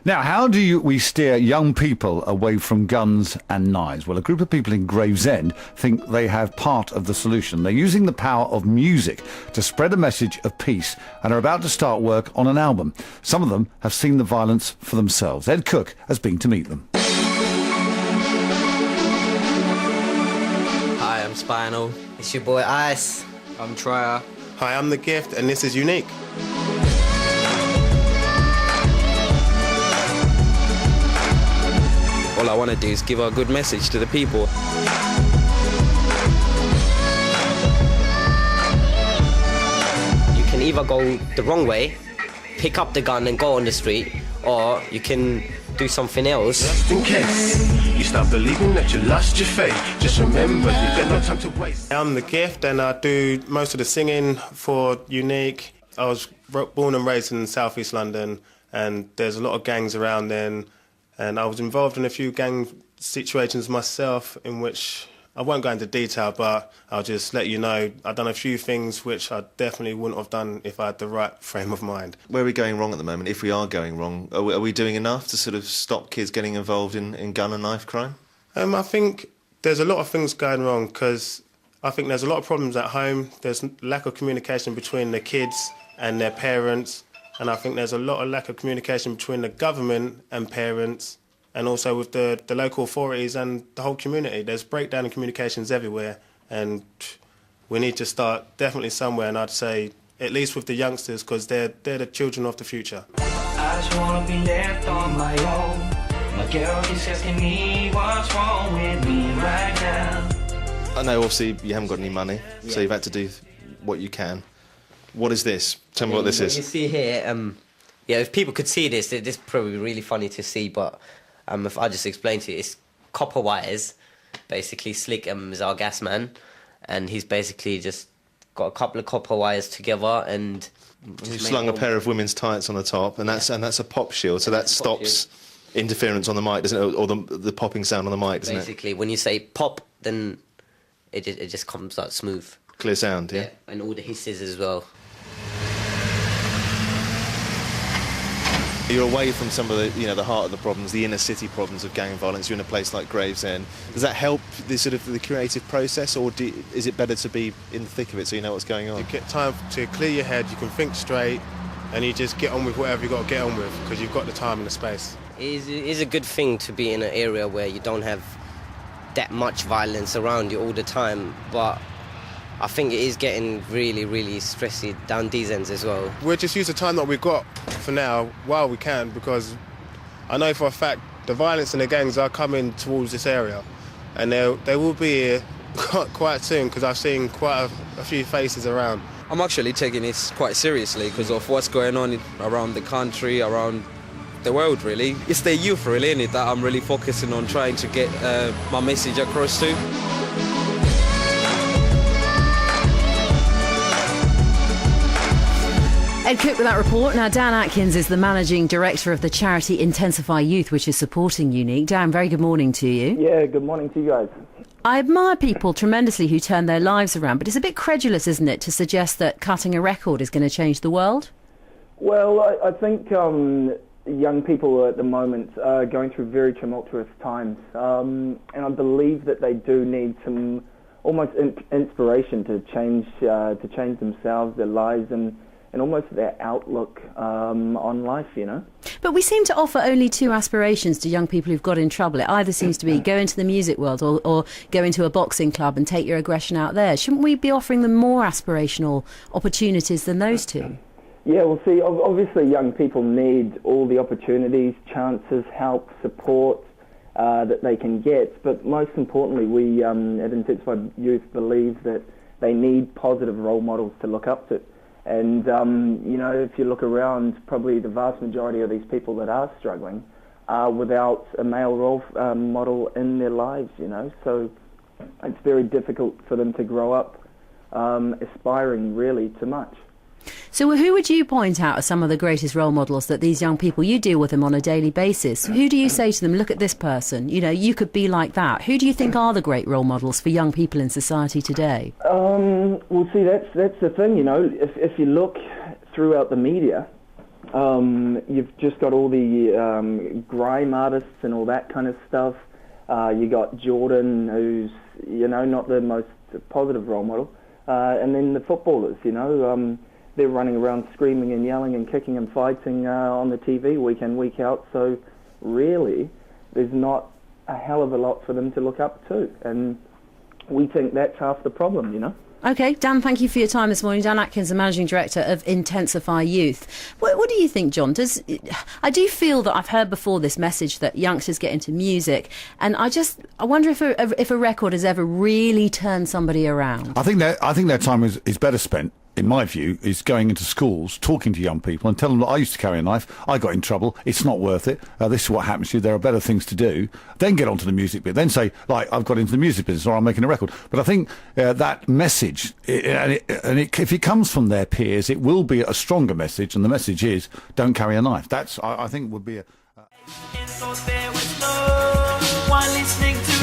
Now, how do we steer young people away from guns and knives? Well, a group of people in Gravesend think they have part of the solution. They're using the power of music to spread a message of peace and are about to start work on an album. Some of them have seen the violence for themselves. Ed Cook has been to meet them. Hi, I'm Spinal. It's your boy Ice. I'm Trier. Hi, I'm The Gift, and this is Unique. All I want to do is give a good message to the people. You can either go the wrong way, pick up the gun and go on the street, or you can do something else. Just in case you start believing that you lost your faith, just remember you've got no time to waste. I'm The Gift, and I do most of the singing for Unique. I was born and raised in South East London, and there's a lot of gangs around then. And I was involved in a few gang situations myself, in which I won't go into detail, but I'll just let you know I've done a few things which I definitely wouldn't have done if I had the right frame of mind. Where are we going wrong at the moment? If we are going wrong, are we doing enough to sort of stop kids getting involved in gun and knife crime? I think there's a lot of things going wrong, because I think there's a lot of problems at home. There's lack of communication between the kids and their parents. And I think there's a lot of lack of communication between the government and parents, and also with the local authorities and the whole community. There's breakdown in communications everywhere, and we need to start definitely somewhere, and I'd say at least with the youngsters, because they're the children of the future. I just wanna be left on my own. My girl keeps asking me what's wrong with me right now. I know obviously you haven't got any money, so you've had to do what you can. What is this? Tell me what this is. You see here, if people could see this, this is probably really funny to see, but if I just explain to you, it's copper wires. Basically, Slick is our gas man, and he's basically just got a couple of copper wires together and... You've slung a pair of women's tights on the top, and that's a pop shield, so that stops interference on the mic, doesn't it? Or the popping sound on the mic, doesn't it? Basically, when you say pop, then it just comes out smooth. Clear sound, yeah? And all the hisses as well. You're away from some of the heart of the problems, the inner city problems of gang violence. You're in a place like Gravesend. Does that help the creative process, or is it better to be in the thick of it so you know what's going on? You get time to clear your head, you can think straight, and you just get on with whatever you've got to get on with, because you've got the time and the space. It is a good thing to be in an area where you don't have that much violence around you all the time, but I think it is getting really, really stressy down these ends as well. We'll just use the time that we've got for now while we can, because I know for a fact the violence and the gangs are coming towards this area, and they will be here quite soon, because I've seen quite a few faces around. I'm actually taking this quite seriously because of what's going on around the country, around the world, really. It's the youth, really, innit, that I'm really focusing on trying to get my message across to. Ed Cook with that report. Now, Dan Atkins is the managing director of the charity Intensify Youth, which is supporting Unique. Dan, very good morning to you. Yeah, good morning to you guys. I admire people tremendously who turn their lives around, but it's a bit credulous, isn't it, to suggest that cutting a record is going to change the world? Well, I think young people at the moment are going through very tumultuous times, and I believe that they do need some almost inspiration to change themselves, their lives, and almost their outlook on life, you know. But we seem to offer only two aspirations to young people who've got in trouble. It either seems to be go into the music world or go into a boxing club and take your aggression out there. Shouldn't we be offering them more aspirational opportunities than those two? Yeah, well, see, obviously young people need all the opportunities, chances, help, support that they can get. But most importantly, we at Intensify Youth believe that they need positive role models to look up to. And, if you look around, probably the vast majority of these people that are struggling are without a male role model in their lives, you know. So it's very difficult for them to grow up aspiring really to much. So who would you point out as some of the greatest role models that these young people, you deal with them on a daily basis? Who do you say to them, look at this person, you could be like that? Who do you think are the great role models for young people in society today? Well, see, that's the thing, if you look throughout the media, You've just got all the grime artists and all that kind of stuff. You got Jordan, who's, not the most positive role model. And then the footballers, they're running around screaming and yelling and kicking and fighting on the TV week in, week out. So really, there's not a hell of a lot for them to look up to. And we think that's half the problem, OK, Dan, thank you for your time this morning. Dan Atkins, the Managing Director of Intensify Youth. What do you think, John? I do feel that I've heard before this message that youngsters get into music, and I wonder if a record has ever really turned somebody around. I think their time is better spent, in my view, is going into schools, talking to young people and telling them, I used to carry a knife, I got in trouble, it's not worth it, this is what happens to you, there are better things to do. Then get onto the music bit, then say, like, I've got into the music business or I'm making a record. But I think that message, if it comes from their peers, it will be a stronger message, and the message is, don't carry a knife. That's, I think, would be a... Listening to